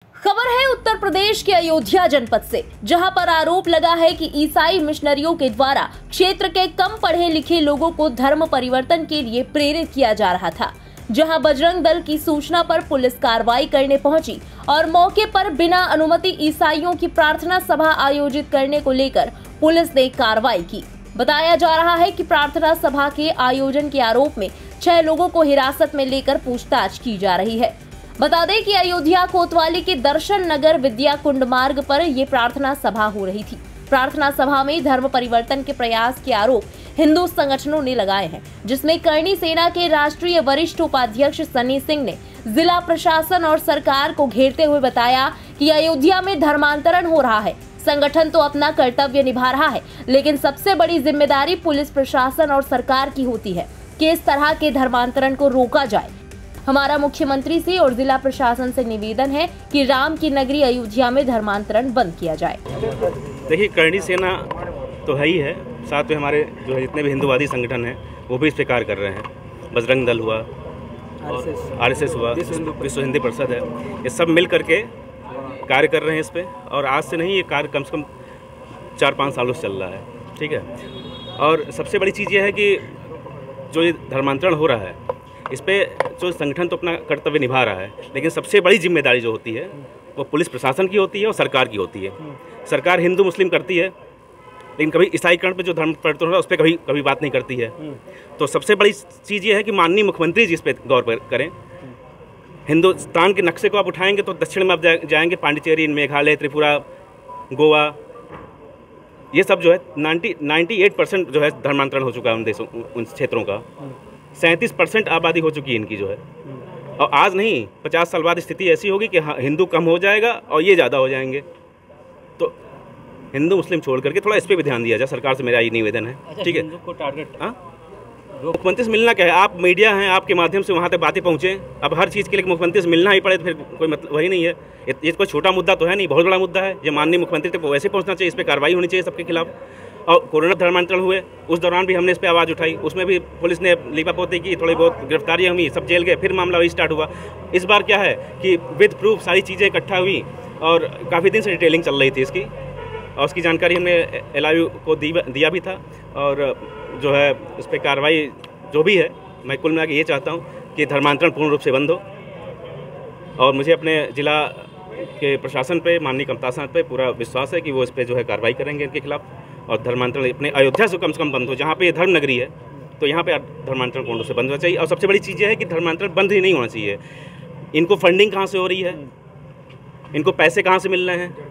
खबर है उत्तर प्रदेश के अयोध्या जनपद से, जहां पर आरोप लगा है कि ईसाई मिशनरियों के द्वारा क्षेत्र के कम पढ़े लिखे लोगों को धर्म परिवर्तन के लिए प्रेरित किया जा रहा था। जहां बजरंग दल की सूचना पर पुलिस कार्रवाई करने पहुंची और मौके पर बिना अनुमति ईसाइयों की प्रार्थना सभा आयोजित करने को लेकर पुलिस ने कार्रवाई की। बताया जा रहा है कि प्रार्थना सभा के आयोजन के आरोप में 6 लोगों को हिरासत में लेकर पूछताछ की जा रही है। बता दें कि अयोध्या कोतवाली के दर्शन नगर विद्या कुंड मार्ग पर ये प्रार्थना सभा हो रही थी। प्रार्थना सभा में धर्म परिवर्तन के प्रयास के आरोप हिंदू संगठनों ने लगाए हैं, जिसमें करणी सेना के राष्ट्रीय वरिष्ठ उपाध्यक्ष सनी सिंह ने जिला प्रशासन और सरकार को घेरते हुए बताया कि अयोध्या में धर्मांतरण हो रहा है। संगठन तो अपना कर्तव्य निभा रहा है, लेकिन सबसे बड़ी जिम्मेदारी पुलिस प्रशासन और सरकार की होती है कि इस तरह के धर्मांतरण को रोका जाए। हमारा मुख्यमंत्री से और जिला प्रशासन से निवेदन है कि राम की नगरी अयोध्या में धर्मांतरण बंद किया जाए। देखिए, करणी सेना तो है ही है, साथ में हमारे जो है जितने भी हिंदूवादी संगठन हैं वो भी इस पे कार्य कर रहे हैं। बजरंग दल हुआ, RSS हुआ, विश्व हिंदी परिषद है, ये सब मिल करके कार्य कर रहे हैं इस पे। और आज से नहीं, ये कार्य कम से कम 4-5 सालों से चल रहा है, ठीक है। और सबसे बड़ी चीज़ ये है कि जो ये धर्मांतरण हो रहा है, इस पे जो संगठन तो अपना कर्तव्य निभा रहा है, लेकिन सबसे बड़ी जिम्मेदारी जो होती है वो पुलिस प्रशासन की होती है और सरकार की होती है। सरकार हिंदू मुस्लिम करती है, लेकिन कभी ईसाईकरण पे जो धर्म परिवर्तन हो रहा है उस पर कभी बात नहीं करती है। तो सबसे बड़ी चीज़ ये है कि माननीय मुख्यमंत्री जी इस पर गौर करें। हिंदुस्तान के नक्शे को आप उठाएंगे तो दक्षिण में आप जाएंगे, पांडिचेरी, मेघालय, त्रिपुरा, गोवा, ये सब जो है 98% जो है धर्मांतरण हो चुका है उन देशों, उन क्षेत्रों का। 37% आबादी हो चुकी है इनकी जो है। और आज नहीं, 50 साल बाद स्थिति ऐसी होगी कि हिंदू कम हो जाएगा और ये ज़्यादा हो जाएंगे। तो हिंदू मुस्लिम छोड़ करके थोड़ा इस पर भी ध्यान दिया जाए, सरकार से मेरा यही निवेदन है। ठीक है, को टारगेट मुख्यमंत्री से मिलना क्या है, आप मीडिया हैं, आपके माध्यम से वहाँ तक बातें पहुँचे। अब हर चीज़ के लिए मुख्यमंत्री से मिलना ही पड़े तो फिर कोई मतलब वही नहीं है। ये कोई छोटा मुद्दा तो है नहीं, बहुत बड़ा मुद्दा है। ये माननीय मुख्यमंत्री तक वैसे पहुँचना चाहिए, इस पर कार्रवाई होनी चाहिए सबके खिलाफ। और कोरोना धर्मांतरण हुए उस दौरान भी हमने इस पर आवाज़ उठाई, उसमें भी पुलिस ने लीपापोती की, थोड़ी बहुत गिरफ्तारियाँ हुई, सब जेल गए, फिर मामला वही स्टार्ट हुआ। इस बार क्या है कि विद प्रूफ सारी चीज़ें इकट्ठा हुई और काफ़ी दिन से डिटेलिंग चल रही थी इसकी, और उसकी जानकारी हमने LIU को दिया भी था। और जो है इस पर कार्रवाई जो भी है, मैं कुल मिला के ये चाहता हूँ कि धर्मांतरण पूर्ण रूप से बंद हो। और मुझे अपने जिला के प्रशासन पे, माननीय कमतासन पे पूरा विश्वास है कि वो इस पर जो है कार्रवाई करेंगे इनके खिलाफ, और धर्मांतरण अपने अयोध्या से कम बंद हो। जहाँ पे ये धर्म नगरी है तो यहाँ पे धर्मांतरण पूर्ण रूप से बंद होना चाहिए। और सबसे बड़ी चीज़ ये है कि धर्मांतरण बंद ही नहीं होना चाहिए। इनको फंडिंग कहाँ से हो रही है, इनको पैसे कहाँ से मिल रहे हैं,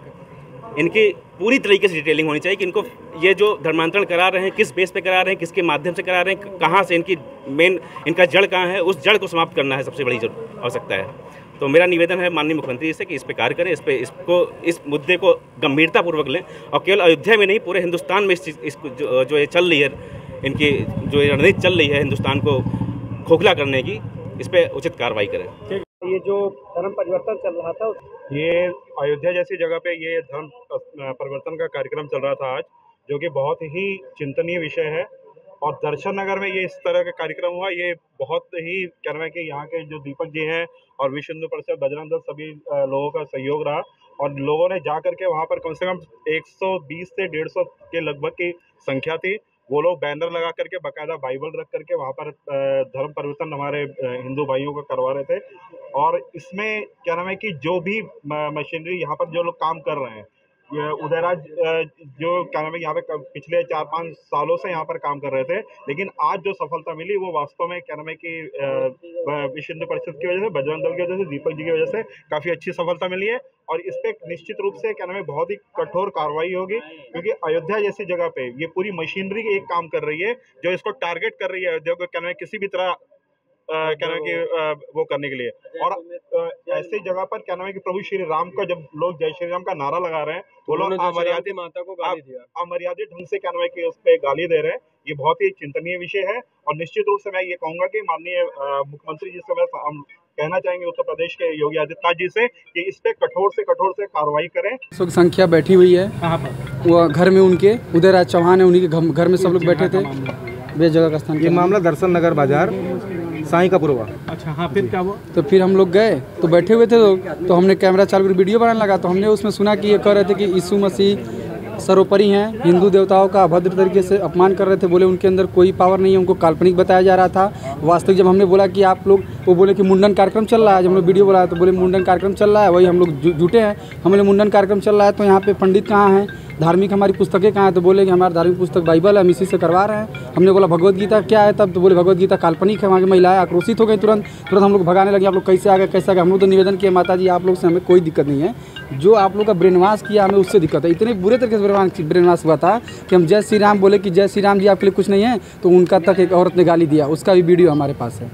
इनकी पूरी तरीके से डिटेलिंग होनी चाहिए कि इनको ये जो धर्मांतरण करा रहे हैं किस बेस पे करा रहे हैं, किसके माध्यम से करा रहे हैं, कहाँ से इनकी मेन इनका जड़ कहाँ है, उस जड़ को समाप्त करना है सबसे बड़ी आवश्यकता है। तो मेरा निवेदन है माननीय मुख्यमंत्री से कि इस पे कार्य करें, इस मुद्दे को गंभीरतापूर्वक लें, और केवल अयोध्या में नहीं पूरे हिंदुस्तान में जो ये चल रही है, इनकी जो रणनीति चल रही है हिंदुस्तान को खोखला करने की, इस पर उचित कार्रवाई करें। ये जो धर्म परिवर्तन चल रहा था, ये अयोध्या जैसी जगह पे ये धर्म परिवर्तन का कार्यक्रम चल रहा था आज, जो कि बहुत ही चिंतनीय विषय है। और दर्शन नगर में ये इस तरह का कार्यक्रम हुआ, ये बहुत ही कहना है कि यहाँ के जो दीपक जी हैं और विश्व हिंदू परिषद, बजरंग दल, सभी लोगों का सहयोग रहा। और लोगों ने जा करके वहाँ पर कम से कम 120 से 150 के लगभग की संख्या थी। वो लोग बैनर लगा करके, बाकायदा बाइबल रख करके वहाँ पर धर्म परिवर्तन हमारे हिंदू भाइयों का करवा रहे थे। और इसमें क्या नाम है कि जो भी मशीनरी यहाँ पर जो लोग काम कर रहे हैं, उदयराज जो क्या नाम है यहाँ पे पिछले 4-5 सालों से यहाँ पर काम कर रहे थे, लेकिन आज जो सफलता मिली वो वास्तव में क्या नाम है कि विश्व हिंदू परिषद की वजह से, बजरंग दल की वजह से, दीपक जी की वजह से काफ़ी अच्छी सफलता मिली है। और इस पे निश्चित रूप से क्या नाम है बहुत ही कठोर कार्रवाई होगी, क्योंकि अयोध्या जैसी जगह पे ये पूरी मशीनरी एक काम कर रही है जो इसको टारगेट कर रही है अयोध्या को क्या नाम है किसी भी तरह क्या नाम है कि वो करने के लिए। और ऐसी जगह पर क्या नाम है कि प्रभु श्री राम का जब लोग जय श्री राम का नारा लगा रहे हैं, वो लोग अमर्यादित माता को गाली दिया, अमर्यादित ढंग से क्या नाम है कि उस पर गाली दे रहे हैं। ये बहुत ही चिंतनीय विषय है। और निश्चित रूप से मैं ये कहूंगा कि माननीय मुख्यमंत्री जी से हम कहना चाहेंगे, उत्तर प्रदेश के योगी आदित्यनाथ जी से, कि इस पे कठोर से कार्रवाई करें। संख्या बैठी हुई है वो घर में, उनके उदयराज चौहान है, उन्हीं के घर में सब लोग बैठे थे। वे जगह का स्थान, ये मामला दर्शन नगर बाजार साईं का पुरवा। अच्छा हाँ, फिर क्या हुआ? तो फिर हम लोग गए तो बैठे हुए थे लोग, तो हमने कैमरा चालू कर वीडियो बनाने लगा। तो हमने उसमें सुना कि ये कह रहे थे कि यीशु मसीह सर्वोपरि हैं, हिंदू देवताओं का अभद्र तरीके से अपमान कर रहे थे। बोले उनके अंदर कोई पावर नहीं है, उनको काल्पनिक बताया जा रहा था। वास्तविक जब हमने बोला कि आप लोग, वो बोले कि मुंडन कार्यक्रम चल रहा है। जब हम लोग वीडियो बोला तो बोले मुंडन कार्यक्रम चल रहा है, वही हम लोग जुटे हैं। हमने मुंडन कार्यक्रम चल रहा है तो यहाँ पे पंडित कहाँ हैं, धार्मिक हमारी पुस्तकें कहाँ हैं? तो बोले कि हमारी धार्मिक पुस्तक बाइबल है, हम इसी से करवा रहे हैं। हमने बोला भगवत गीता क्या है तब? तो बोले भगवत गीता काल्पनिक है। वहाँ की महिलाएं आक्रोशित हो गई, तुरंत हम लोग भगाने लगे। आप लोग कैसे आ गए, कैसे आ गए? हम लोग तो निवेदन किए, माता जी आप लोग से हमें कोई दिक्कत नहीं है, जो आप लोग का ब्रेनवाश किया हमें उससे दिक्कत है। इतने बुरे तरीके से ब्रेनवाश हुआ था कि हम जय श्री राम बोले कि जय श्री राम जी आपके लिए कुछ नहीं है, तो उनका तक एक औरत ने गाली दिया। उसका भी वीडियो हमारे पास है।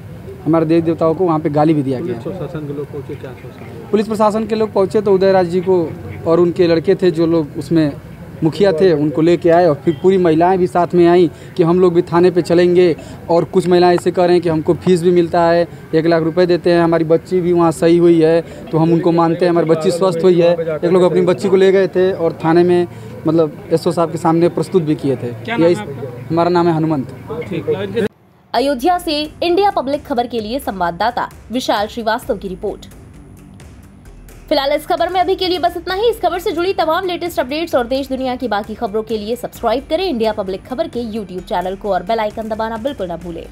हमारे देवी देवताओं को वहाँ पे गाली भी दिया गया। प्रशासन के लोग पहुँचे, क्या पुलिस प्रशासन के लोग पहुँचे तो उदयराज जी को और उनके लड़के थे जो लोग उसमें मुखिया थे, उनको लेके आए। और फिर पूरी महिलाएं भी साथ में आई कि हम लोग भी थाने पे चलेंगे। और कुछ महिलाएं ऐसे कह रहे हैं कि हमको फीस भी मिलता है, 1 लाख रुपए देते हैं, हमारी बच्ची भी वहाँ सही हुई है तो हम उनको मानते हैं, हमारी बच्ची स्वस्थ हुई है। एक लोग अपनी बच्ची को ले गए थे और थाने में मतलब एसओ साहब के सामने प्रस्तुत भी किए थे। हमारा नाम है हनुमंत। अयोध्या से इंडिया पब्लिक खबर के लिए संवाददाता विशाल श्रीवास्तव की रिपोर्ट। फिलहाल इस खबर में अभी के लिए बस इतना ही। इस खबर से जुड़ी तमाम लेटेस्ट अपडेट्स और देश दुनिया की बाकी खबरों के लिए सब्सक्राइब करें इंडिया पब्लिक खबर के YouTube चैनल को और बेल आइकन दबाना बिल्कुल न भूलें।